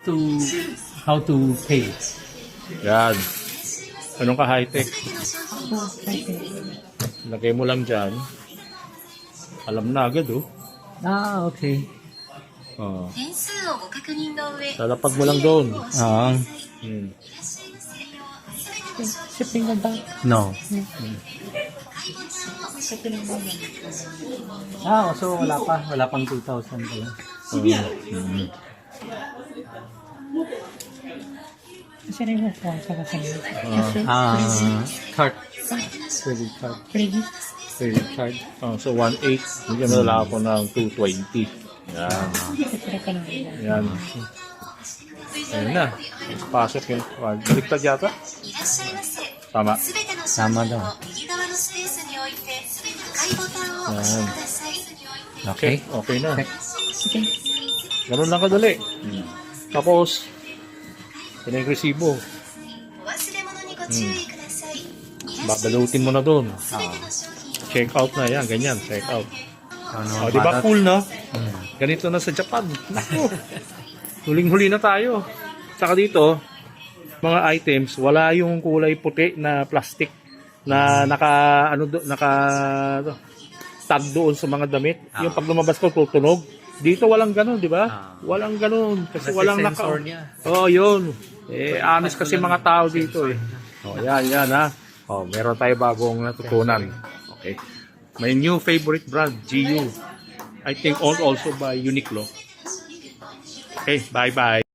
to how to pay. Yan. Anong ka high-tech? Lagay mo lang dyan. Alam na agad, oh. Ah, okay. Oh. Lalapag mo lang doon. Ah, Hmm. shipping na ba? No. Ah, so wala pa. Wala pang 2,000 pala. Kasi rin mo po sa kasama. Card. Credit card. Credit card. Oh, so 1.8. Bigyan mo lang ako ng 220. Yan. Yan. Ayun na. Pasok yung card. Baliktad yata? Tama. Tama daw. Yan. Okay. Okay na. Sige. Ganun lang kadali. Tapos, yun yung resibo. Babalutin mo na doon. Check out na yan. Ganyan. Check out. Ano, Di ba cool, no? Ganito na sa Japan. Naku. Huling-huli na tayo. Saka dito, mga items, wala yung kulay puti na plastic na tag doon sa mga damit. Yung pag lumabas ko, tutunog. Dito walang ganun, di ba? Walang ganun. Kasi walang sensor niya. Oh, yun. Honest kasi mga tao dito eh. Oh, yan ha. Oh, meron tayo bagong natutunan. Okay. My new favorite brand, GU. I think owned also by Uniqlo. Okay, bye-bye.